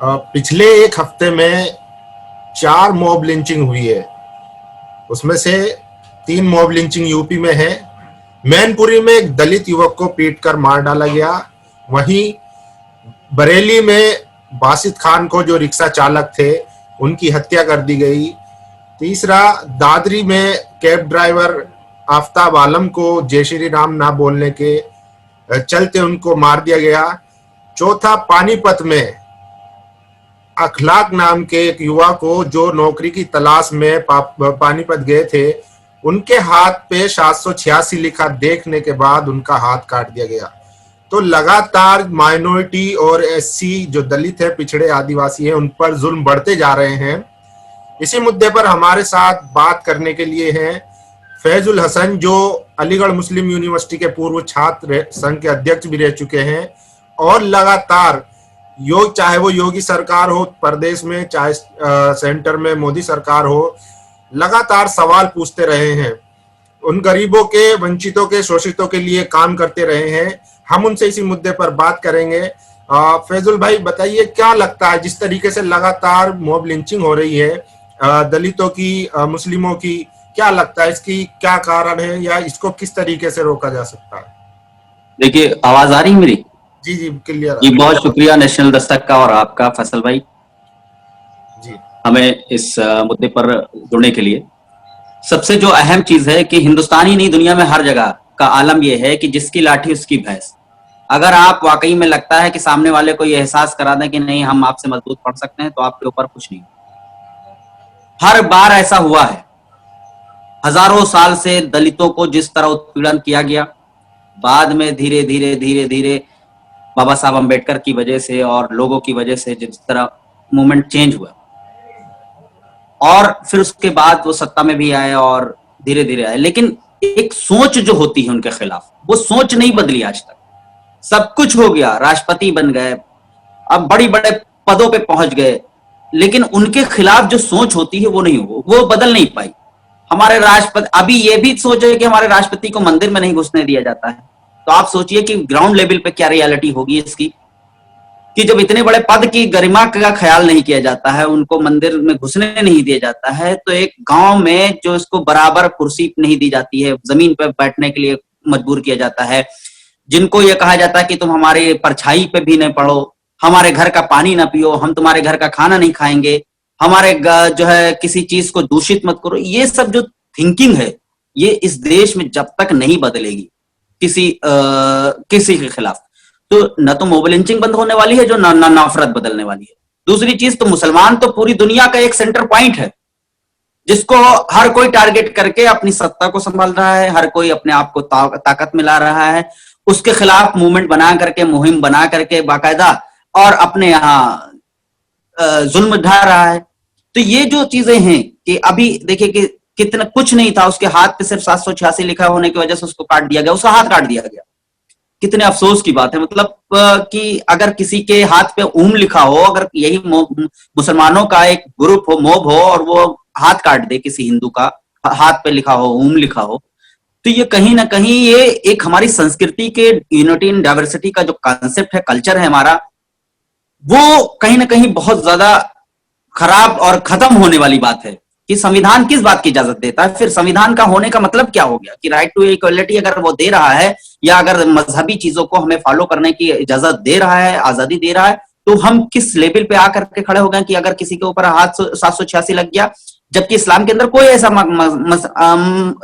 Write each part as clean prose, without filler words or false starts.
पिछले एक हफ्ते में 4 मॉब लिंचिंग हुई है। उसमें से 3 मॉब लिंचिंग यूपी में है। मैनपुरी में एक दलित युवक को पीटकर मार डाला गया। वहीं बरेली में बासित खान को, जो रिक्शा चालक थे, उनकी हत्या कर दी गई। तीसरा, दादरी में कैब ड्राइवर आफ्ताब आलम को जय श्री राम ना बोलने के चलते उनको मार दिया गया। चौथा, पानीपत में अखलाक नाम के एक युवा को, जो नौकरी की तलाश में पानीपत गए थे, उनके हाथ पे 786 लिखा देखने के बाद उनका हाथ काट दिया गया। तो लगातार माइनॉरिटी और एससी, जो दलित है, पिछड़े आदिवासी हैं, उन पर जुल्म बढ़ते जा रहे हैं। इसी मुद्दे पर हमारे साथ बात करने के लिए हैं फैजुल हसन, जो अलीगढ़ मुस्लिम यूनिवर्सिटी के पूर्व छात्र संघ के अध्यक्ष भी रह चुके हैं और लगातार चाहे वो योगी सरकार हो प्रदेश में, चाहे सेंटर में मोदी सरकार हो, लगातार सवाल पूछते रहे हैं। उन गरीबों के, वंचितों के, शोषितों के लिए काम करते रहे हैं। हम उनसे इसी मुद्दे पर बात करेंगे। फैजुल भाई, बताइए, क्या लगता है जिस तरीके से लगातार मॉब लिंचिंग हो रही है दलितों की, मुस्लिमों की, क्या लगता है इसकी क्या कारण है या इसको किस तरीके से रोका जा सकता है? देखिए, आवाज आ रही है मेरी? जी जी, क्लियर। जी, बहुत शुक्रिया नेशनल दस्तक का और आपका फैसल भाई जी, हमें इस मुद्दे पर जुड़ने के लिए। सबसे जो अहम चीज है कि हिंदुस्तान ही नहीं, दुनिया में हर जगह का आलम यह है कि जिसकी लाठी उसकी भैंस। अगर आप वाकई में लगता है कि सामने वाले को यह एहसास करा दें कि नहीं, हम आपसे मजबूत पड़ सकते हैं, तो आपके ऊपर कुछ नहीं। हर बार ऐसा हुआ है। हजारों साल से दलितों को जिस तरह उत्पीड़न किया गया, बाद में धीरे धीरे धीरे धीरे बाबा साहब अम्बेडकर की वजह से और लोगों की वजह से जिस तरह मूवमेंट चेंज हुआ, और फिर उसके बाद वो सत्ता में भी आए और धीरे धीरे आए, लेकिन एक सोच जो होती है उनके खिलाफ, वो सोच नहीं बदली आज तक। सब कुछ हो गया, राष्ट्रपति बन गए, अब बड़ी बड़े पदों पे पहुंच गए, लेकिन उनके खिलाफ जो सोच होती है वो नहीं हो, वो बदल नहीं पाई। हमारे राष्ट्रपति, अभी ये भी सोचे कि हमारे राष्ट्रपति को मंदिर में नहीं घुसने दिया जाता है, तो आप सोचिए कि ग्राउंड लेवल पे क्या रियलिटी होगी इसकी, कि जब इतने बड़े पद की गरिमा का ख्याल नहीं किया जाता है, उनको मंदिर में घुसने नहीं दिया जाता है, तो एक गांव में जो इसको बराबर कुर्सी नहीं दी जाती है, जमीन पर बैठने के लिए मजबूर किया जाता है, जिनको ये कहा जाता है कि तुम हमारे परछाई पे भी नहीं पड़ो, हमारे घर का पानी ना पियो, हम तुम्हारे घर का खाना नहीं खाएंगे, हमारे जो है किसी चीज को दूषित मत करो। ये सब जो थिंकिंग है, ये इस देश में जब तक नहीं बदलेगी किसी के खिलाफ, तो न तो मोब लिंचिंग बंद होने वाली है, जो न नफरत बदलने वाली है। दूसरी चीज, तो मुसलमान तो पूरी दुनिया का एक सेंटर पॉइंट है, जिसको हर कोई टारगेट करके अपनी सत्ता को संभाल रहा है, हर कोई अपने आप को ताकत में ला रहा है, उसके खिलाफ मूवमेंट बना करके, मुहिम बना करके बाकायदा, और अपने यहाँ जुल्म ढा रहा है। तो ये जो चीजें हैं कि अभी देखिए कि कितना कुछ नहीं था, उसके हाथ पे सिर्फ 786 लिखा होने की वजह से उसको काट दिया गया, उसका हाथ काट दिया गया। कितने अफसोस की बात है, मतलब कि अगर किसी के हाथ पे ऊम लिखा हो, अगर यही मुसलमानों का एक ग्रुप हो, मोब हो, और वो हाथ काट दे, किसी हिंदू का हाथ पे लिखा हो, ऊम लिखा हो, तो ये कहीं ना कहीं ये एक हमारी संस्कृति के यूनिटी इन डाइवर्सिटी का जो कॉन्सेप्ट है, कल्चर है हमारा, वो कहीं ना कहीं बहुत ज्यादा खराब और खत्म होने वाली बात है। कि संविधान किस बात की इजाजत देता है? फिर संविधान का होने का मतलब क्या हो गया? कि राइट टू इक्वलिटी अगर वो दे रहा है, या अगर मजहबी चीजों को हमें फॉलो करने की इजाजत दे रहा है, आजादी दे रहा है, तो हम किस लेवल पे आकर के खड़े हो गए कि अगर किसी के ऊपर हाथ 786 लग गया, जबकि इस्लाम के अंदर कोई ऐसा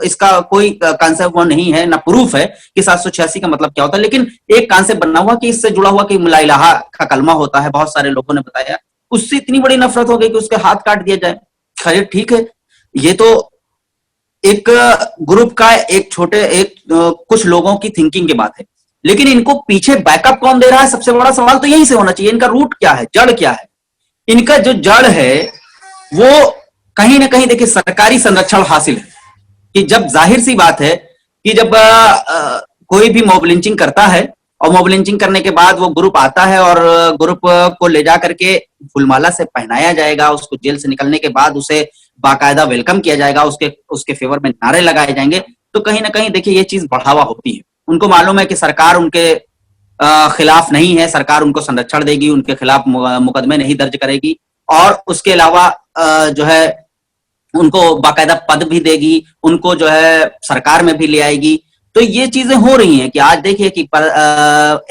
इसका कोई कॉन्सेप्ट वो नहीं है, ना प्रूफ है कि 786 का मतलब क्या होता है, लेकिन एक कॉन्सेप्ट बना हुआ कि इससे जुड़ा हुआ कि ला इलाहा का कलमा होता है, बहुत सारे लोगों ने बताया, उससे इतनी बड़ी नफरत हो गई कि उसके हाथ काट दिया जाए। खैर, ठीक है, ये तो एक ग्रुप का कुछ लोगों की थिंकिंग की बात है, लेकिन इनको पीछे बैकअप कौन दे रहा है? सबसे बड़ा सवाल तो यहीं से होना चाहिए, इनका रूट क्या है, जड़ क्या है? इनका जो जड़ है वो कहीं ना कहीं देखिए सरकारी संरक्षण हासिल है। कि जब जाहिर सी बात है कि जब कोई भी मॉब लिंचिंग करता है, और मॉब लिंचिंग करने के बाद वो ग्रुप आता है और ग्रुप को ले जा करके फुलमाला से पहनाया जाएगा, उसको जेल से निकलने के बाद उसे बाकायदा वेलकम किया जाएगा, उसके फेवर में नारे लगाए जाएंगे, तो कहीं ना कहीं देखिए ये चीज बढ़ावा होती है। उनको मालूम है कि सरकार उनके खिलाफ नहीं है, सरकार उनको संरक्षण देगी, उनके खिलाफ मुकदमे नहीं दर्ज करेगी और उसके अलावा जो है उनको बाकायदा पद भी देगी, उनको जो है सरकार में भी ले आएगी। तो ये चीजें हो रही हैं कि आज देखिए कि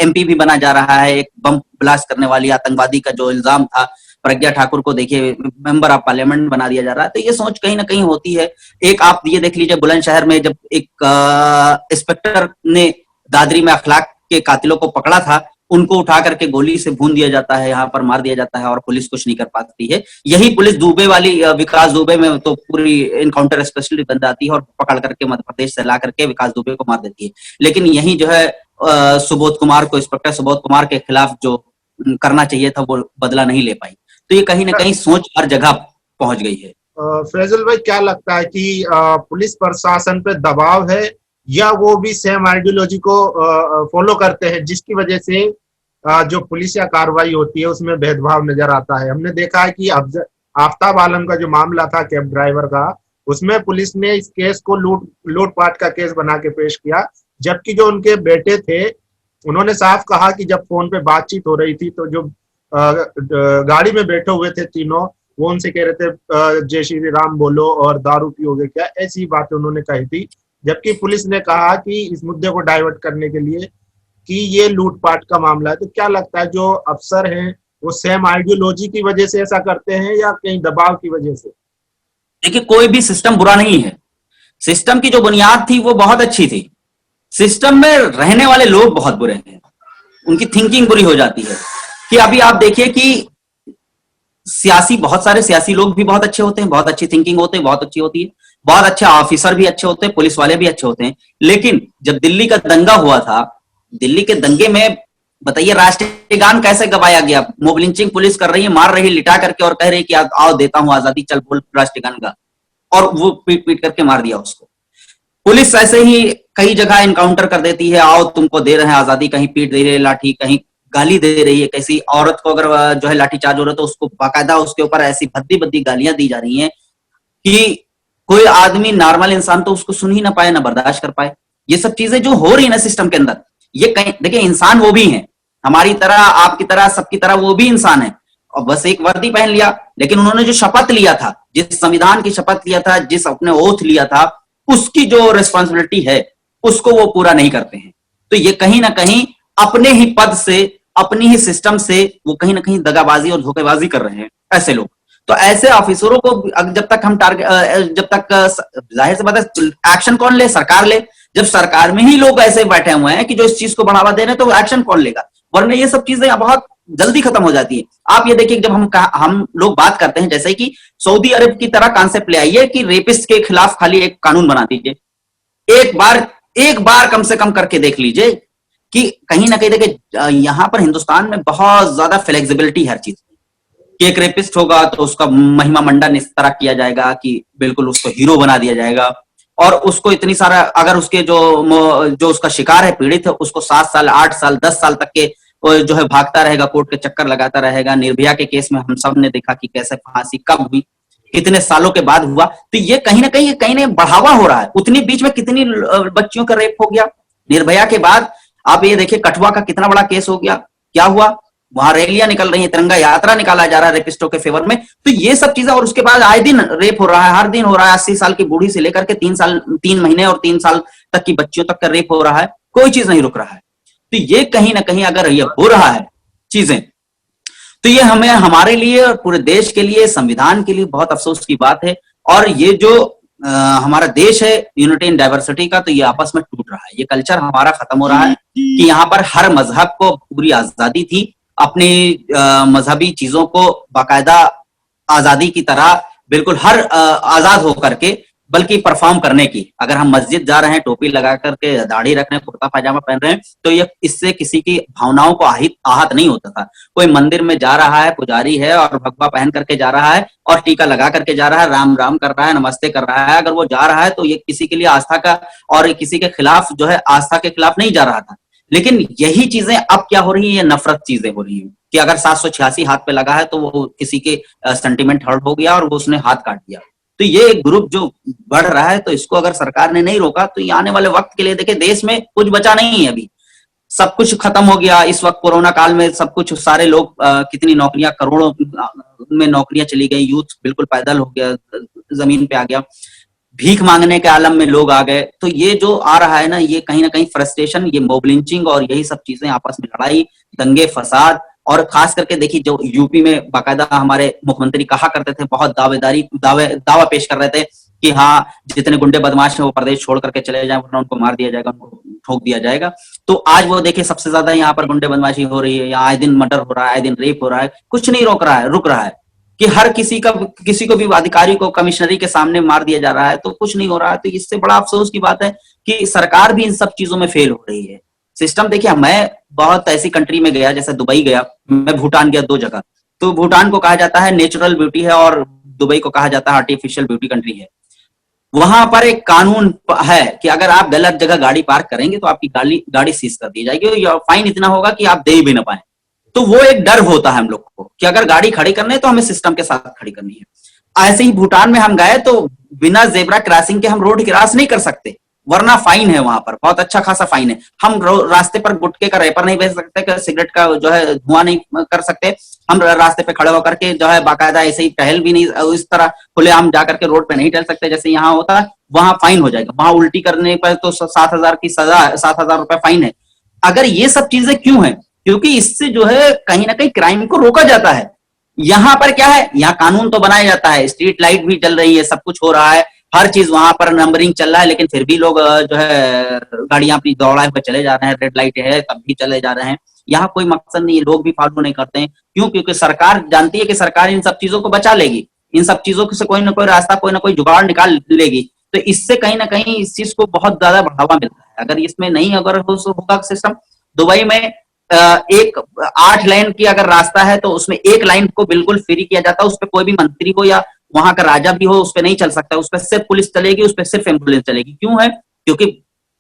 एमपी भी बना जा रहा है, एक बम ब्लास्ट करने वाली आतंकवादी का जो इल्जाम था प्रज्ञा ठाकुर को देखिए मेंबर ऑफ पार्लियामेंट बना दिया जा रहा है। तो ये सोच कहीं ना कहीं होती है। एक आप ये देख लीजिए बुलंदशहर में जब एक इंस्पेक्टर ने दादरी में अखलाक के कातिलों को पकड़ा था, उनको उठा करके गोली से भून दिया जाता है, यहाँ पर मार दिया जाता है और पुलिस कुछ नहीं कर पाती है। यही पुलिस दुबे वाली विकास दुबे में तो पूरी इनकाउंटर स्पेशलिस्ट बन जाती है और पकड़ करके मध्य प्रदेश से ला करके विकास दुबे को मार देती है। लेकिन यही जो है सुबोध कुमार को, इंस्पेक्टर सुबोध कुमार के खिलाफ जो करना चाहिए था वो बदला नहीं ले पाई। तो ये कहीं ना कहीं सोच हर जगह पहुंच गई है। फैजल भाई, क्या लगता है कि पुलिस प्रशासन पे दबाव है या वो भी सेम आइडियोलॉजी को फॉलो करते हैं, जिसकी वजह से जो पुलिस या कार्रवाई होती है उसमें भेदभाव नजर आता है? हमने देखा है कि आफ्ताब आलम का जो मामला था कैब ड्राइवर का, उसमें पुलिस ने इस केस को लूटपाट का केस बना के पेश किया, जबकि जो उनके बेटे थे उन्होंने साफ कहा कि जब फोन पे बातचीत हो रही थी तो जो गाड़ी में बैठे हुए थे तीनों, वो उनसे कह रहे थे जय श्री राम बोलो और दारू पियोगे क्या, ऐसी बातें उन्होंने कही थी। जबकि पुलिस ने कहा कि इस मुद्दे को डाइवर्ट करने के लिए कि ये लूटपाट का मामला है। तो क्या लगता है जो अफसर हैं वो सेम आइडियोलॉजी की वजह से ऐसा करते हैं या कहीं दबाव की वजह से? देखिए, कोई भी सिस्टम बुरा नहीं है। सिस्टम की जो बुनियाद थी वो बहुत अच्छी थी। सिस्टम में रहने वाले लोग बहुत बुरे हैं, उनकी थिंकिंग बुरी हो जाती है। कि अभी आप देखिए कि बहुत सारे सियासी लोग भी बहुत अच्छे होते हैं, बहुत अच्छी थिंकिंग होते हैं, बहुत अच्छी होती है, बहुत अच्छे ऑफिसर भी अच्छे होते हैं, पुलिस वाले भी अच्छे होते हैं। लेकिन जब दिल्ली का दंगा हुआ था, दिल्ली के दंगे में बताइए राष्ट्रीय गान कैसे गवाया गया? मोब लिंचिंग पुलिस कर रही है, मार रही लिटा करके और कह रही कि आओ देता हूं आजादी, चल बोल राष्ट्रीय गान का, और वो पीट पीट करके मार दिया उसको। पुलिस ऐसे ही कई जगह इनकाउंटर कर देती है, आओ तुमको दे रहे हैं आजादी, कहीं पीट दे रही है लाठी, कहीं गाली दे रही है। किसी औरत को अगर जो है लाठीचार्ज हो रहा है तो उसको बाकायदा उसके ऊपर ऐसी भद्दी भद्दी गालियां दी जा रही हैं कि कोई आदमी नॉर्मल इंसान तो उसको सुन ही ना पाए, ना बर्दाश्त कर पाए। ये सब चीजें जो हो रही है ना सिस्टम के अंदर, ये कहीं देखिए इंसान वो भी हैं, हमारी तरह, आपकी तरह, सबकी तरह वो भी इंसान है, और बस एक वर्दी पहन लिया। लेकिन उन्होंने जो शपथ लिया था, जिस संविधान की शपथ लिया था, जिस अपने ओथ लिया था, उसकी जो रिस्पॉन्सिबिलिटी है उसको वो पूरा नहीं करते हैं। तो ये कहीं ना कहीं अपने ही पद से, अपनी ही सिस्टम से वो कहीं ना कहीं दगाबाजी और धोखेबाजी कर रहे हैं ऐसे लोग। तो ऐसे ऑफिसरों को जब तक हम जब तक जाहिर सी बात है एक्शन कौन ले? सरकार ले। जब सरकार में ही लोग ऐसे बैठे हुए हैं कि जो इस चीज को बढ़ावा दे रहे हैं, तो एक्शन कौन लेगा? वरना ये सब चीजें बहुत जल्दी खत्म हो जाती है। आप ये देखिए, जब हम लोग बात करते हैं जैसे कि सऊदी अरब की तरह कॉन्सेप्ट ले आइए कि रेपिस्ट के खिलाफ खाली एक कानून बना दीजिए। एक बार कम से कम करके देख लीजिए कि कहीं ना कहीं देखिए यहां पर हिंदुस्तान में बहुत ज्यादा फ्लेक्सिबिलिटी हर चीज कि एक रेपिस्ट होगा तो उसका महिमा मंडन इस तरह किया जाएगा कि बिल्कुल उसको हीरो बना दिया जाएगा, और उसको इतनी सारा, अगर उसके जो उसका शिकार है, पीड़ित है, उसको 7 साल 8 साल 10 साल तक के जो है भागता रहेगा, कोर्ट के चक्कर लगाता रहेगा। निर्भया के केस में हम सब ने देखा कि कैसे फांसी कब हुई, कितने सालों के बाद हुआ। तो ये कहीं ना कहीं बढ़ावा हो रहा है। उतनी बीच में कितनी बच्चियों का रेप हो गया निर्भया के बाद। आप ये देखिए कठुआ का कितना बड़ा केस हो गया, क्या हुआ वहां? रैलियां निकल रही है, तिरंगा यात्रा निकाला जा रहा है रेपिस्टों के फेवर में। तो ये सब चीजें, और उसके बाद आए दिन रेप हो रहा है, हर दिन हो रहा है। 80 साल की बूढ़ी से लेकर के 3 महीने और 3 साल तक की बच्चियों तक का रेप हो रहा है, कोई चीज नहीं रुक रहा है। तो ये कहीं ना कहीं अगर ये हो रहा है चीजें, तो ये हमें, हमारे लिए, पूरे देश के लिए, संविधान के लिए बहुत अफसोस की बात है। और ये जो हमारा देश है यूनिटी इन डाइवर्सिटी का, तो ये आपस में टूट रहा है। ये कल्चर हमारा खत्म हो रहा है कि यहाँ पर हर मजहब को पूरी आजादी थी अपनी मजहबी चीजों को बाकायदा आजादी की तरह बिल्कुल हर आजाद होकर के, बल्कि परफॉर्म करने की। अगर हम मस्जिद जा रहे हैं, टोपी लगा करके, दाढ़ी रख रहे हैं, कुर्ता पाजामा पहन रहे हैं, तो ये इससे किसी की भावनाओं को आहत नहीं होता था। कोई मंदिर में जा रहा है, पुजारी है और भगवा पहन करके जा रहा है और टीका लगा करके जा रहा है, राम राम कर रहा है, नमस्ते कर रहा है, अगर वो जा रहा है तो ये किसी के लिए आस्था का और किसी के खिलाफ जो है आस्था के खिलाफ नहीं जा रहा था। लेकिन यही चीजें अब क्या हो रही है, ये नफरत चीजें हो रही है कि अगर 786 हाथ पे लगा है तो वो किसी के सेंटिमेंट हर्ट हो गया और वो उसने हाथ काट दिया। तो ये ग्रुप जो बढ़ रहा है, तो इसको अगर सरकार ने नहीं रोका तो ये आने वाले वक्त के लिए देखिए देश में कुछ बचा नहीं है अभी। सब कुछ खत्म हो गया इस वक्त कोरोना काल में, सब कुछ, सारे लोग कितनी नौकरियां, करोड़ों में नौकरियां चली गई, यूथ बिल्कुल पैदल हो गया, जमीन पे आ गया, भीख मांगने के आलम में लोग आ गए। तो ये जो आ रहा है ना, ये कहीं ना कहीं फ्रस्ट्रेशन, ये मॉब लिंचिंग और यही सब चीजें, आपस में लड़ाई, दंगे फसाद, और खास करके देखिए जो यूपी में बाकायदा हमारे मुख्यमंत्री कहा करते थे, बहुत दावा पेश कर रहे थे कि हाँ जितने गुंडे बदमाश हैं वो प्रदेश छोड़ करके चले जाएं, वरना उनको मार दिया जाएगा, उनको ठोक दिया जाएगा। तो आज वो देखिए सबसे ज्यादा यहाँ पर गुंडे बदमाशी हो रही है, यहाँ आए दिन मर्डर हो रहा है, आए दिन रेप हो रहा है, कुछ नहीं रुक रहा है कि हर किसी को भी अधिकारी को कमिश्नरी के सामने मार दिया जा रहा है, तो कुछ नहीं हो रहा है। तो इससे बड़ा अफसोस की बात है कि सरकार भी इन सब चीजों में फेल हो रही है। सिस्टम देखिए, मैं बहुत ऐसी कंट्री में गया, जैसे दुबई गया, मैं भूटान गया, 2 जगह। तो भूटान को कहा जाता है नेचुरल ब्यूटी है और दुबई को कहा जाता है आर्टिफिशियल ब्यूटी कंट्री है। वहां पर एक कानून है कि अगर आप गलत जगह गाड़ी पार्क करेंगे तो आपकी गाड़ी सीज कर दी जाएगी, या फाइन इतना होगा कि आप दे भी ना पाए। तो वो एक डर होता है हम लोग को कि अगर गाड़ी खड़ी करनी है तो हमें सिस्टम के साथ खड़ी करनी है। ऐसे ही भूटान में हम गए तो बिना जेब्रा क्रॉसिंग के हम रोड क्रॉस नहीं कर सकते, वरना फाइन है, वहां पर बहुत अच्छा खासा फाइन है। हम रास्ते पर गुटखे का रैपर नहीं बेच सकते, सिगरेट का जो है धुआं नहीं कर सकते, हम रास्ते पे खड़े होकर के जो है बाकायदा ऐसे ही टहल भी नहीं, इस तरह खुलेआम जाकर के रोड पे नहीं टहल सकते जैसे यहाँ होता है। वहां फाइन हो जाएगा, वहां उल्टी करने पर तो 7,000 की सजा, 7,000 रुपए फाइन है। अगर ये सब चीजें क्यों है? क्योंकि इससे जो है कहीं ना कहीं क्राइम को रोका जाता है। यहाँ पर क्या है, यहाँ कानून तो बनाया जाता है, स्ट्रीट लाइट भी चल रही है, सब कुछ हो रहा है, हर चीज वहां पर नंबरिंग चल रहा है, लेकिन फिर भी लोग जो है गाड़ियां अपनी दौड़ाए हुए चले जा रहे हैं, रेड लाइट है तब भी चले जा रहे हैं। यहाँ कोई मकसद नहीं है, लोग भी फॉलो नहीं करते हैं। क्यों? क्योंकि सरकार जानती है कि सरकार इन सब चीजों को बचा लेगी, इन सब चीजों से कोई ना कोई रास्ता, कोई ना कोई जुगाड़ निकाल लेगी। तो इससे कहीं ना कहीं इस चीज को बहुत ज्यादा बढ़ावा मिलता है। अगर इसमें नहीं अगर होगा सिस्टम, दुबई में एक 8 लाइन की अगर रास्ता है तो उसमें 1 लाइन को बिल्कुल फ्री किया जाता है, उस पर कोई भी मंत्री हो या वहां का राजा भी हो उस पर नहीं चल सकता, उस पर सिर्फ पुलिस चलेगी, उस पर सिर्फ एम्बुलेंस चलेगी। क्यों है? क्योंकि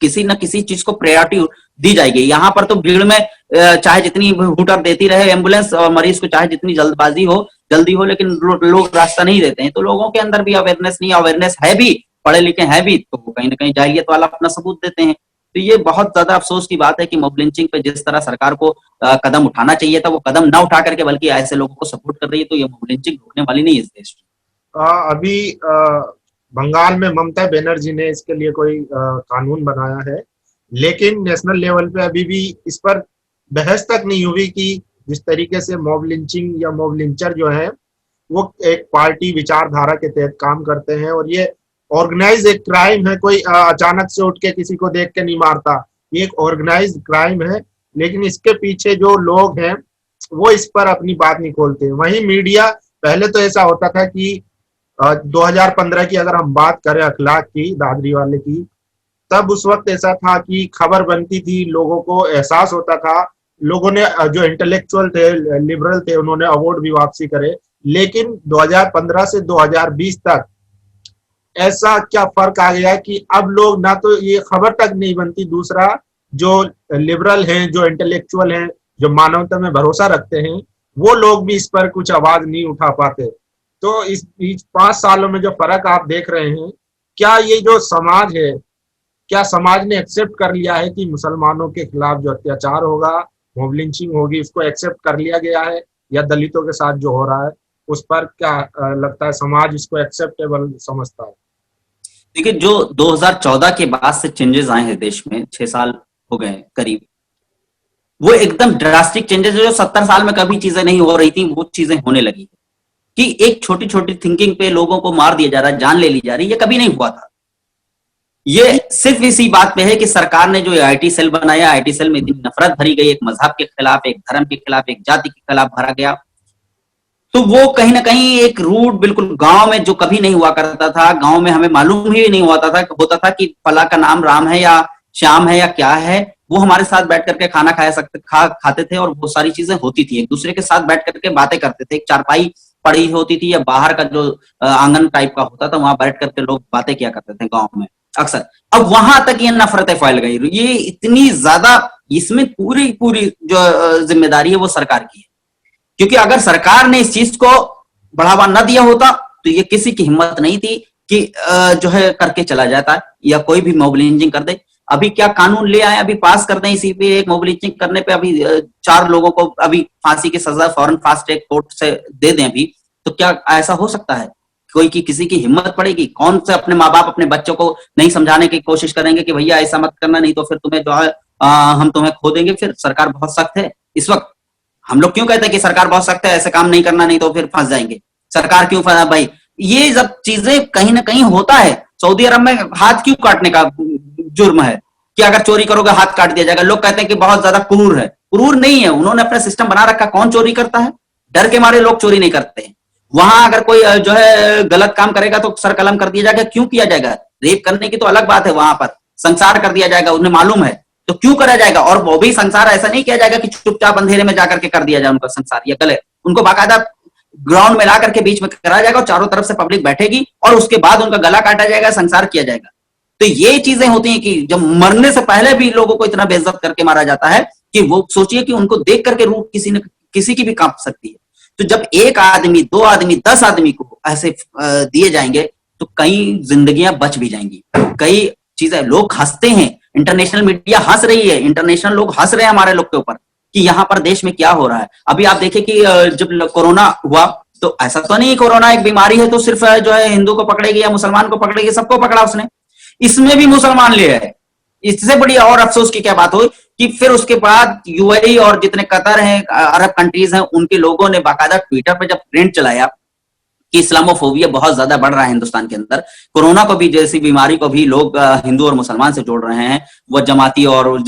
किसी न किसी चीज को प्रायोरिटी दी जाएगी। यहाँ पर तो भीड़ में चाहे जितनी हूटर देती रहे एम्बुलेंस, और मरीज को चाहे जितनी जल्दी हो, लेकिन लोग रास्ता नहीं देते हैं। तो लोगों के अंदर भी अवेयरनेस नहीं, अवेयरनेस है भी, पढ़े लिखे हैं भी, तो कहीं ना कहीं जाहिलियत वाला अपना सबूत देते हैं। तो ये बहुत ज्यादा अफसोस की बात है कि मॉब लिंचिंग पे जिस तरह सरकार को कदम उठाना चाहिए था वो कदम ना उठा करके बल्कि ऐसे लोगों को सपोर्ट कर रही है। तो ये मॉब लिंचिंग रुकने वाली नहीं है इस देश में। अभी बंगाल में ममता बनर्जी ने इसके लिए कोई कानून बनाया है, लेकिन नेशनल लेवल पे अभी भी इस पर बहस तक नहीं हुई कि जिस तरीके से मॉब लिंचिंग या मॉब लिंचर जो है वो एक पार्टी विचारधारा के तहत काम करते हैं, और ये ऑर्गेनाइज एक क्राइम है। कोई अचानक से उठ के किसी को देख के नहीं मारता, ये एक ऑर्गेनाइज क्राइम है। लेकिन इसके पीछे जो लोग हैं वो इस पर अपनी बात नहीं खोलते। वहीं मीडिया, पहले तो ऐसा होता था कि 2015 की अगर हम बात करें अखलाक की, दादरी वाले की, तब उस वक्त ऐसा था कि खबर बनती थी, लोगों को एहसास होता था, लोगों ने जो इंटेलेक्चुअल थे, लिबरल थे, उन्होंने अवार्ड भी वापसी करे। लेकिन 2015 से 2020 तक ऐसा क्या फर्क आ गया कि अब लोग ना तो ये खबर तक नहीं बनती, दूसरा जो लिबरल हैं, जो इंटेलेक्चुअल हैं, जो मानवता में भरोसा रखते हैं, वो लोग भी इस पर कुछ आवाज नहीं उठा पाते। तो इस 5 सालों में जो फर्क आप देख रहे हैं, क्या ये जो समाज है, क्या समाज ने एक्सेप्ट कर लिया है कि मुसलमानों के खिलाफ जो अत्याचार होगा, मॉब लिंचिंग होगी, इसको एक्सेप्ट कर लिया गया है, या दलितों के साथ जो हो रहा है उस पर क्या लगता है समाज इसको एक्सेप्टेबल समझता है? देखिए, जो 2014 के बाद से चेंजेस आए हैं देश में, 6 साल हो गए करीब, वो एकदम ड्रास्टिक चेंजेस जो 70 साल में कभी चीजें नहीं हो रही थी वो चीजें होने लगी कि एक छोटी छोटी थिंकिंग पे लोगों को मार दिया जा रहा है, जान ले ली जा रही है। ये कभी नहीं हुआ था। ये सिर्फ इसी बात पे है कि सरकार ने जो आईटी सेल बनाया, आईटी सेल में इतनी नफरत भरी गई, एक मजहब के खिलाफ, एक धर्म के खिलाफ, एक जाति के खिलाफ भरा गया। तो वो कहीं ना कहीं एक रूट, बिल्कुल गांव में जो कभी नहीं हुआ करता था, गांव में हमें मालूम ही नहीं होता था कि फला का नाम राम है या श्याम है या क्या है, वो हमारे साथ बैठ करके खाना खाते थे, और वो सारी चीजें होती थी। एक दूसरे के साथ बैठ करके बातें करते थे, एक चारपाई पड़ी होती थी या बाहर का जो आंगन टाइप का होता था, वहां बैठ करके लोग बातें किया करते थे गाँव में अक्सर। अब वहां तक ये नफरतें फैल गई, ये इतनी ज्यादा, इसमें पूरी जो जिम्मेदारी है वो सरकार की है। क्योंकि अगर सरकार ने इस चीज को बढ़ावा न दिया होता तो ये किसी की हिम्मत नहीं थी कि जो है करके चला जाता या कोई भी मॉब लिंचिंग कर दे। अभी क्या कानून ले आए, अभी पास कर दें इसी पे, एक मोब लिंचिंग करने पे अभी 4 लोगों को अभी फांसी की सजा फौरन फास्ट ट्रैक कोर्ट से दे दें अभी, तो क्या ऐसा हो सकता है? कोई की किसी की हिम्मत पड़ेगी? कौन से अपने माँ बाप अपने बच्चों को नहीं समझाने की कोशिश करेंगे कि भैया ऐसा मत करना, नहीं तो फिर तुम्हें जो है हम तुम्हें खो देंगे। फिर सरकार बहुत सख्त है इस वक्त। हम लोग क्यों कहते हैं कि सरकार बहुत सख्त है, ऐसे काम नहीं करना नहीं तो फिर फंस जाएंगे। सरकार क्यों फंसा भाई? ये सब चीजें कहीं ना कहीं होता है। सऊदी अरब में हाथ क्यों काटने का जुर्म है कि अगर चोरी करोगे हाथ काट दिया जाएगा? लोग कहते हैं कि बहुत ज्यादा क्रूर है। क्रूर नहीं है, उन्होंने अपना सिस्टम बना रखा। कौन चोरी करता है? डर के मारे लोग चोरी नहीं करते हैं। वहां अगर कोई जो है गलत काम करेगा तो सर कलम कर दिया जाएगा। क्यों किया जाएगा? रेप करने की तो अलग बात है, वहां पर संसार कर दिया जाएगा, उन्हें मालूम है तो क्यों करा जाएगा? और वो भी संसार ऐसा नहीं किया जाएगा कि चुपचाप अंधेरे में जाकर के कर दिया जाए उनका संसार, या गलत। उनको बाकायदा ग्राउंड में ला करके बीच में करा जाएगा और चारों तरफ से पब्लिक बैठेगी और उसके बाद उनका गला काटा जाएगा, संसार किया जाएगा। तो ये चीजें होती हैं कि जब मरने से पहले भी लोगों को इतना बेइज्जत करके मारा जाता है कि वो सोचिए कि उनको देख करके रूह किसी की भी कांप सकती है। तो जब एक आदमी, 2 आदमी, 10 आदमी को ऐसे दिए जाएंगे तो कई जिंदगियां बच भी जाएंगी। कई चीजें, लोग हंसते हैं, इंटरनेशनल मीडिया हंस रही है, इंटरनेशनल लोग हंस रहे हैं हमारे लोग के ऊपर कि यहाँ पर देश में क्या हो रहा है। अभी आप देखें कि जब कोरोना हुआ तो ऐसा तो नहीं कोरोना एक बीमारी है तो सिर्फ जो है हिंदू को पकड़ेगी या मुसलमान को पकड़ेगी, सबको पकड़ा उसने। इसमें भी मुसलमान ले आए। इससे बड़ी और अफसोस की क्या बात हुई कि फिर उसके बाद यूएई और जितने कतर हैं, अरब कंट्रीज हैं, उनके लोगों ने बाकायदा ट्विटर पर जब ट्रेंड चलाया कि इस्लामोफोबिया बहुत ज्यादा बढ़ रहा है हिंदुस्तान के अंदर, कोरोना को भी जैसी बीमारी को भी लोग हिंदू और मुसलमान से जोड़ रहे हैं, वो जमाती और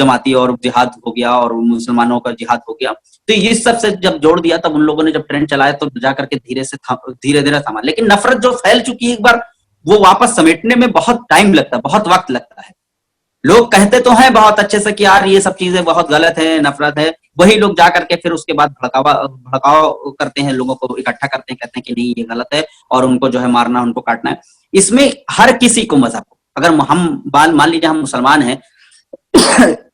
जिहाद हो गया और मुसलमानों का जिहाद हो गया। तो ये सब से जब जोड़ दिया तब उन लोगों ने जब ट्रेंड चलाया तो जाकर के धीरे धीरे थमा। लेकिन नफरत जो फैल चुकी है एक बार, वो वापस समेटने में बहुत टाइम लगता है, बहुत वक्त लगता है। लोग कहते तो हैं बहुत अच्छे से कि यार ये सब चीजें बहुत गलत है, नफरत है, वही लोग जा करके फिर उसके बाद भड़काव करते हैं, लोगों को इकट्ठा करते हैं, कहते हैं कि नहीं ये गलत है और उनको जो है मारना, उनको काटना है। इसमें हर किसी को मजहब को, अगर हम मान लीजिए हम मुसलमान हैं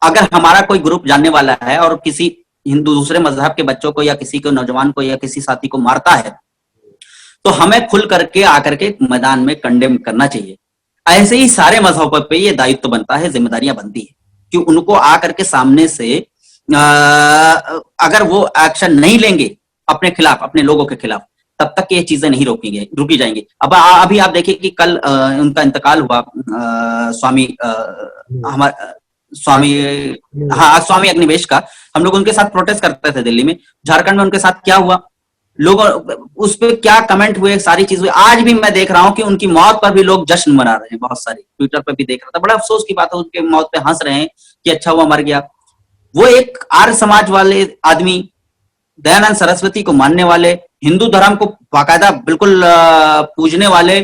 अगर हमारा कोई ग्रुप जानने वाला है और किसी हिंदू दूसरे मजहब के बच्चों को या किसी को नौजवान को या किसी साथी को मारता है तो हमें खुल करके आकर के मैदान में कंडेम करना चाहिए। ऐसे ही सारे मजहबों पे ये दायित्व बनता है, जिम्मेदारियां बनती है कि उनको आकर के सामने से अगर वो एक्शन नहीं लेंगे अपने खिलाफ, अपने लोगों के खिलाफ, तब तक ये चीजें नहीं रुकी जाएंगी। अब अभी आप देखिए कि कल उनका इंतकाल हुआ, स्वामी अग्निवेश का। हम लोग उनके साथ प्रोटेस्ट करते थे दिल्ली में। झारखंड में उनके साथ क्या हुआ, लोग उस पर क्या कमेंट हुए, सारी चीज हुई। आज भी मैं देख रहा हूं कि उनकी मौत पर भी लोग जश्न मना रहे हैं, बहुत सारे ट्विटर पर भी देख रहा था। बड़ा अफसोस की बात है, उनके मौत पे हंस रहे हैं कि अच्छा हुआ मर गया। वो एक आर्य समाज वाले आदमी, दयानंद सरस्वती को मानने वाले, हिंदू धर्म को बाकायदा बिल्कुल पूजने वाले,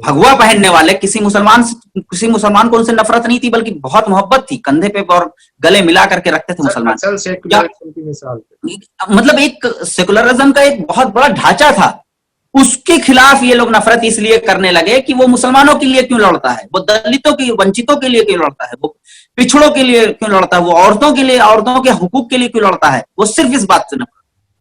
भगवा पहनने वाले, किसी मुसलमान को उनसे नफरत नहीं थी बल्कि बहुत मोहब्बत थी, कंधे पे और गले मिला करके रखते थे मुसलमान। मतलब एक सेकुलरिज्म का एक बहुत बड़ा ढांचा था, उसके खिलाफ ये लोग नफरत इसलिए करने लगे कि वो मुसलमानों के लिए क्यों लड़ता है, वो दलितों की, वंचितों के लिए क्यों लड़ता है, वो पिछड़ों के लिए क्यों लड़ता है, वो औरतों के लिए, औरतों के हुकूक के लिए क्यों लड़ता है, वो सिर्फ इस बात से नफरत।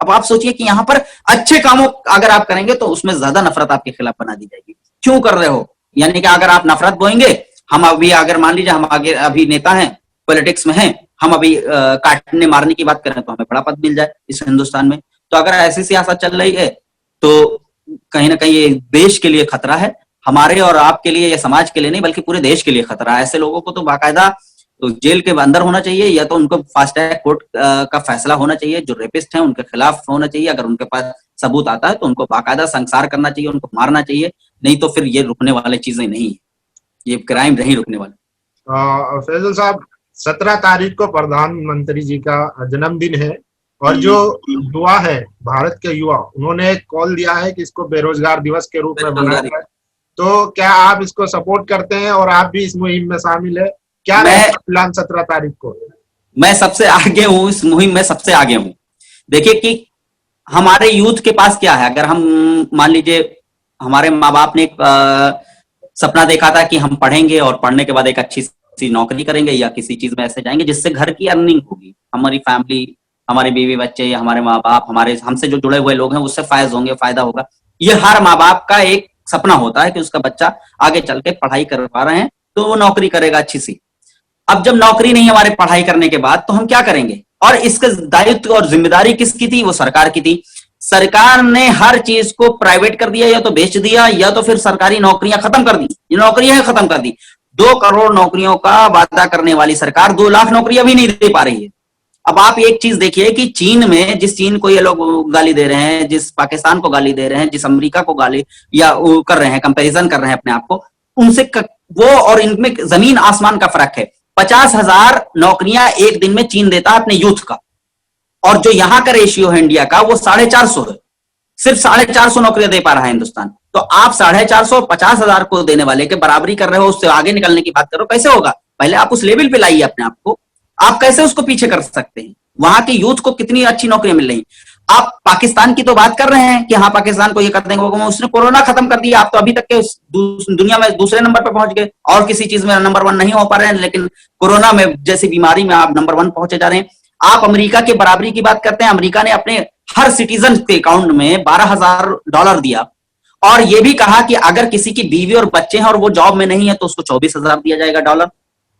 अब आप सोचिए कि यहाँ पर अच्छे कामों अगर आप करेंगे तो उसमें ज्यादा नफरत आपके खिलाफ बना दी जाएगी। क्यों कर रहे हो, यानी कि अगर आप नफरत बोएंगे, हम अभी अगर मान लीजिए हम आगे अभी नेता हैं, पॉलिटिक्स में हैं, हम अभी काटने मारने की बात करें तो हमें बड़ा पद मिल जाए इस हिंदुस्तान में। तो अगर ऐसी सियासत चल रही है तो कहीं ना कहीं ये देश के लिए खतरा है, हमारे और आपके लिए या समाज के लिए नहीं बल्कि पूरे देश के लिए खतरा है। ऐसे लोगों को तो बाकायदा तो जेल के अंदर होना चाहिए, या तो उनको फास्ट ट्रैक कोर्ट का फैसला होना चाहिए, जो रेपिस्ट हैं उनके खिलाफ होना चाहिए। अगर उनके पास सबूत आता है तो उनको बाकायदा संसार करना चाहिए, उनको मारना चाहिए, नहीं तो फिर ये रुकने वाली चीजें नहीं है, ये क्राइम नहीं रुकने वाले। फैजल साहब, 17 तारीख को प्रधानमंत्री जी का जन्मदिन है और जो युवा है, भारत के युवा, उन्होंने कॉल दिया है कि इसको बेरोजगार दिवस के रूप में मनाया जाए। तो क्या आप इसको सपोर्ट करते हैं और आप भी इस मुहिम में शामिल है? क्या प्लान 17 तारीख को? मैं सबसे आगे हूँ इस मुहिम में, सबसे आगे हूँ। देखिए कि हमारे यूथ के पास क्या है, अगर हम मान लीजिए हमारे माँ बाप ने सपना देखा था कि हम पढ़ेंगे और पढ़ने के बाद एक अच्छी सी नौकरी करेंगे या किसी चीज में ऐसे जाएंगे जिससे घर की अर्निंग होगी, हमारी फैमिली, हमारे बीवी बच्चे या हमारे माँ बाप, हमारे हमसे जो जुड़े हुए लोग हैं उससे फायदा होगा। ये हर माँ बाप का एक सपना होता है कि उसका बच्चा आगे चल के पढ़ाई कर पा रहे हैं तो वो नौकरी करेगा अच्छी सी। अब जब नौकरी नहीं हमारे पढ़ाई करने के बाद, तो हम क्या करेंगे? और इसका दायित्व और जिम्मेदारी किसकी थी? वो सरकार की थी। सरकार ने हर चीज को प्राइवेट कर दिया, या तो बेच दिया, या तो फिर सरकारी नौकरियां खत्म कर दी। ये नौकरियां खत्म कर दी। 2 करोड़ नौकरियों का वादा करने वाली सरकार 2 लाख नौकरियां भी नहीं दे पा रही है। अब आप एक चीज देखिए कि चीन में, जिस चीन को ये लोग गाली दे रहे हैं, जिस पाकिस्तान को गाली दे रहे हैं, जिस अमेरिका को गाली या वो कर रहे हैं, कंपैरिजन कर रहे हैं अपने आप को, उनसे वो और इनमें जमीन आसमान का फर्क है। 50,000 नौकरियां एक दिन में चीन देता है अपने यूथ का, और जो यहां का रेशियो है इंडिया का, वो 450 है। सिर्फ 450 नौकरियां दे पा रहा है हिंदुस्तान। तो आप 450 50,000 को देने वाले के बराबरी कर रहे हो, उससे आगे निकलने की बात करो, कैसे होगा? पहले आप उस लेवल पे लाइए अपने आप को। आप कैसे उसको पीछे कर सकते हैं? वहां के यूथ को कितनी अच्छी नौकरियां मिल रही। आप पाकिस्तान की तो बात कर रहे हैं कि हाँ पाकिस्तान को ये कर देंगे, उसने कोरोना खत्म कर दिया। आप तो अभी तक के दुनिया में दूसरे नंबर पर पहुंच गए, और किसी चीज में नंबर 1 नहीं हो पा रहे हैं, लेकिन कोरोना में जैसी बीमारी में आप नंबर 1 पहुंचे जा रहे हैं। आप अमेरिका के बराबरी की बात करते हैं। अमेरिका ने अपने हर सिटीजन के अकाउंट में $12,000 दिया, और यह भी कहा कि अगर किसी की बीवी और बच्चे हैं और वो जॉब में नहीं है, तो उसको $24,000 दिया जाएगा डॉलर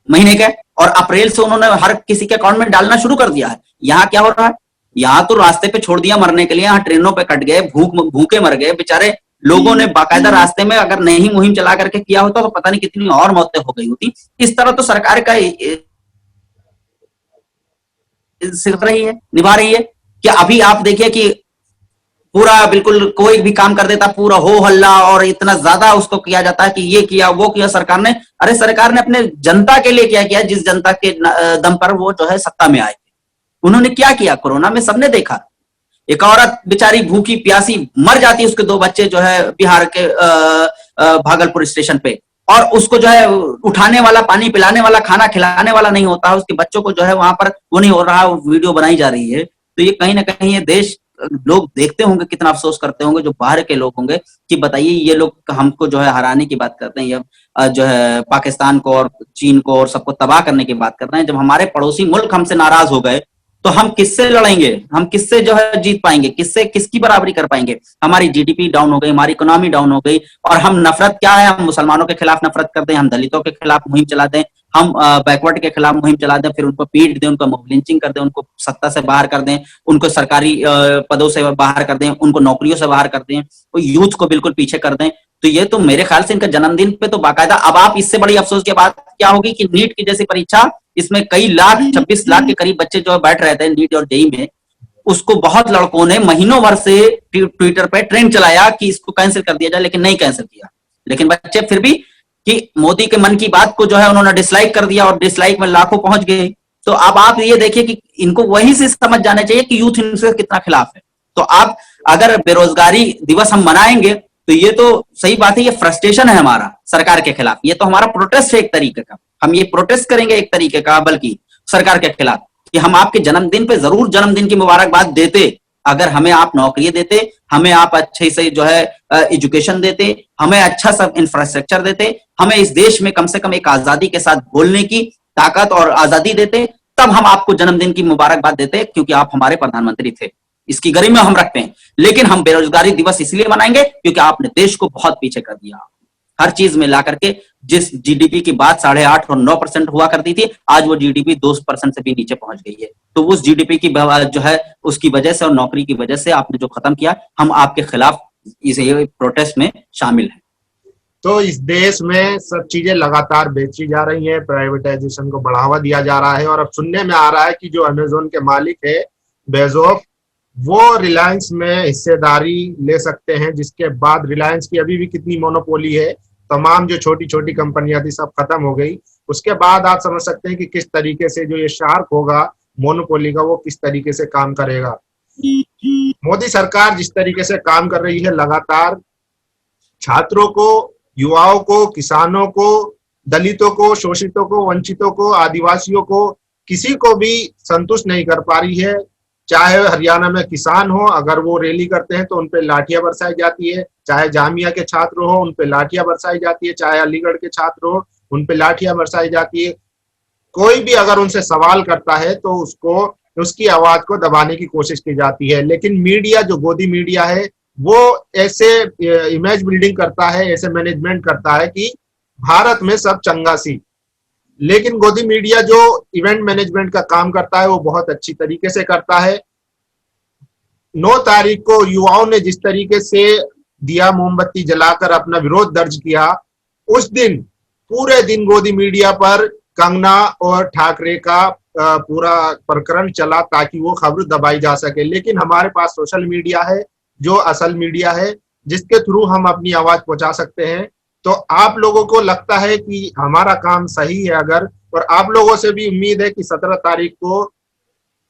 महीने का। और अप्रैल से उन्होंने हर किसी के अकाउंट में डालना शुरू कर दिया है। यहाँ क्या हो रहा है? यहाँ तो रास्ते पे छोड़ दिया मरने के लिए, यहाँ ट्रेनों पे कट गए, भूखे मर गए बेचारे लोगों ने। बाकायदा रास्ते में अगर नहीं मुहिम चला करके किया होता तो पता नहीं कितनी और मौतें हो गई होती। इस तरह तो सरकार का सिर्फ रही है, निभा रही है कि अभी आप देखिए कि पूरा बिल्कुल कोई भी काम कर देता, पूरा हो हल्ला, और इतना ज्यादा उसको किया जाता है कि ये किया वो किया सरकार ने। अरे सरकार ने अपने जनता के लिए क्या किया? जिस जनता के दम पर वो जो है सत्ता में आए थे, उन्होंने क्या किया? कोरोना में सबने देखा, एक औरत बेचारी भूखी प्यासी मर जाती, उसके 2 बच्चे जो है बिहार के भागलपुर स्टेशन पे, और उसको जो है उठाने वाला, पानी पिलाने वाला, खाना खिलाने वाला नहीं होता है, उसके बच्चों को जो है वहां पर वो नहीं हो रहा, वो वीडियो बनाई जा रही है। तो ये कहीं ना कहीं ये देश लोग देखते होंगे, कितना अफसोस करते होंगे जो बाहर के लोग होंगे कि बताइए ये लोग हमको जो है हराने की बात करते हैं, या जो है पाकिस्तान को और चीन को और सबको तबाह करने की बात करते हैं। जब हमारे पड़ोसी मुल्क हमसे नाराज हो गए, तो हम किससे लड़ेंगे? हम किससे जो है जीत पाएंगे? किससे किसकी बराबरी कर पाएंगे? हमारी जीडीपी डाउन हो गई, हमारी इकोनॉमी डाउन हो गई, और हम नफरत क्या है? हम मुसलमानों के खिलाफ नफरत कर दें, हम दलितों के खिलाफ मुहिम चला दें, हम बैकवर्ड के खिलाफ मुहिम चला दें, फिर उनको पीट दें, उनको मॉब लिंचिंग कर दें, उनको सत्ता से बाहर कर दें, उनको सरकारी पदों से बाहर कर दें, उनको नौकरियों से बाहर कर दें, तो यूथ को बिल्कुल पीछे कर दें। तो ये तो मेरे ख्याल से इनका जन्मदिन पे तो बाकायदा, अब आप इससे बड़ी अफसोस की बात क्या होगी कि नीट की जैसी परीक्षा, इसमें कई लाख 26 लाख के करीब बच्चे जो बैठ रहे थे नीट और जेई में, उसको बहुत लड़कों ने महीनों भर से ट्विटर पे ट्रेंड चलाया कि इसको कैंसिल कर दिया जाए, लेकिन नहीं कैंसिल किया। लेकिन बच्चे फिर भी कि मोदी के मन की बात को जो है उन्होंने डिसलाइक कर दिया, और डिसलाइक में लाखों पहुंच गए। तो अब आप ये देखिए कि इनको वहीं से समझ जाना चाहिए कि यूथ इनसे कितना खिलाफ है। तो आप अगर बेरोजगारी दिवस हम मनाएंगे, तो ये तो सही बात है, ये फ्रस्ट्रेशन है हमारा सरकार के खिलाफ, ये तो हमारा प्रोटेस्ट है एक तरीके का। हम ये प्रोटेस्ट करेंगे एक तरीके का, बल्कि सरकार के खिलाफ, कि हम आपके जन्मदिन पे जरूर जन्मदिन की मुबारकबाद देते, अगर हमें आप नौकरी देते, हमें आप अच्छे से जो है एजुकेशन देते, हमें अच्छा सा इंफ्रास्ट्रक्चर देते, हमें इस देश में कम से कम एक आजादी के साथ बोलने की ताकत और आजादी देते, तब हम आपको जन्मदिन की मुबारकबाद देते, क्योंकि आप हमारे प्रधानमंत्री थे। इसकी गरिमा हम रखते हैं। लेकिन हम बेरोजगारी दिवस इसलिए मनाएंगे क्योंकि आपने देश को बहुत पीछे कर दिया। हर चीज में ला करके, जिस जीडीपी की बात 8.5 और 9% हुआ करती थी, आज वो जीडीपी 2% से भी नीचे पहुंच गई है। तो उस जीडीपी की जो है उसकी वजह से और नौकरी की वजह से आपने जो खत्म किया, हम आपके खिलाफ इस प्रोटेस्ट में शामिल हैं। तो इस देश में सब चीजें लगातार बेची जा रही हैं, प्राइवेटाइजेशन को बढ़ावा दिया जा रहा है, और अब सुनने में आ रहा है कि जो अमेजोन के मालिक है बेजोस, वो रिलायंस में हिस्सेदारी ले सकते हैं, जिसके बाद रिलायंस की अभी भी कितनी मोनोपोली है, तमाम जो छोटी छोटी कंपनियां थी सब खत्म हो गई। उसके बाद आप समझ सकते हैं कि किस तरीके से जो ये शार्क होगा मोनोपोली का, वो किस तरीके से काम करेगा। मोदी सरकार जिस तरीके से काम कर रही है, लगातार छात्रों को, युवाओं को, किसानों को, दलितों को, शोषितों को, वंचितों को, आदिवासियों को, किसी को भी संतुष्ट नहीं कर पा रही है। चाहे हरियाणा में किसान हो, अगर वो रैली करते हैं तो उन पे लाठियां बरसाई जाती है, चाहे जामिया के छात्र हो उन पे लाठियां बरसाई जाती है, चाहे अलीगढ़ के छात्र हो उन पे लाठियां बरसाई जाती है। कोई भी अगर उनसे सवाल करता है तो उसको, उसकी आवाज को दबाने की कोशिश की जाती है। लेकिन मीडिया, जो गोदी मीडिया है, वो ऐसे इमेज बिल्डिंग करता है, ऐसे मैनेजमेंट करता है कि भारत में सब चंगा सी। लेकिन गोदी मीडिया जो इवेंट मैनेजमेंट का काम करता है वो बहुत अच्छी तरीके से करता है। 9 तारीख को युवाओं ने जिस तरीके से दिया मोमबत्ती जलाकर अपना विरोध दर्ज किया, उस दिन पूरे दिन गोदी मीडिया पर कंगना और ठाकरे का पूरा प्रकरण चला ताकि वो खबर दबाई जा सके। लेकिन हमारे पास सोशल मीडिया है जो असल मीडिया है, जिसके थ्रू हम अपनी आवाज पहुंचा सकते हैं। तो आप लोगों को लगता है कि हमारा काम सही है अगर, और आप लोगों से भी उम्मीद है कि 17 तारीख को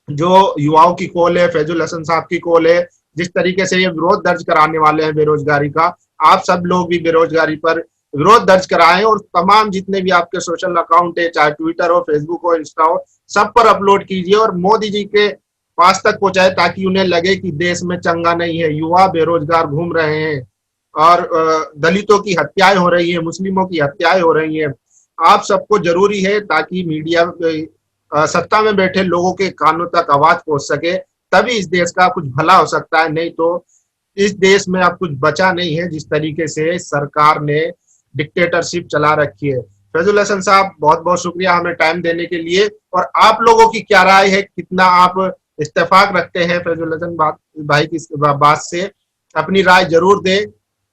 जो युवाओं की कॉल है, फैजुल हसन साहब की कॉल है, जिस तरीके से ये विरोध दर्ज कराने वाले हैं बेरोजगारी का, आप सब लोग भी बेरोजगारी पर विरोध दर्ज कराएं और तमाम जितने भी आपके सोशल अकाउंट है, चाहे ट्विटर हो, फेसबुक हो, इंस्टा हो, सब पर अपलोड कीजिए और मोदी जी के पास तक पहुंचाए ताकि उन्हें लगे कि देश में चंगा नहीं है, युवा बेरोजगार घूम रहे हैं और दलितों की हत्याएं हो रही है, मुस्लिमों की हत्याएं हो रही हैं। आप सबको जरूरी है ताकि मीडिया सत्ता में बैठे लोगों के कानों तक आवाज पहुंच सके, तभी इस देश का कुछ भला हो सकता है। नहीं तो इस देश में अब कुछ बचा नहीं है जिस तरीके से सरकार ने डिक्टेटरशिप चला रखी है। फैजुल हसन साहब, बहुत बहुत शुक्रिया हमें टाइम देने के लिए। और आप लोगों की क्या राय है, कितना आप इत्तेफाक रखते हैं फैजुल हसन भाई की बात से, अपनी राय जरूर दें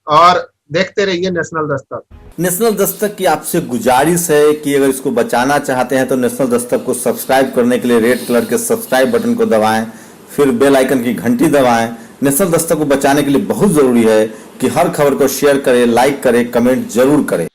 और देखते रहिए नेशनल दस्तक। नेशनल दस्तक की आपसे गुजारिश है कि अगर इसको बचाना चाहते हैं तो नेशनल दस्तक को सब्सक्राइब करने के लिए रेड कलर के सब्सक्राइब बटन को दबाएं, फिर बेल आइकन की घंटी दबाएं। नेशनल दस्तक को बचाने के लिए बहुत जरूरी है कि हर खबर को शेयर करें, लाइक करें, कमेंट जरूर करें।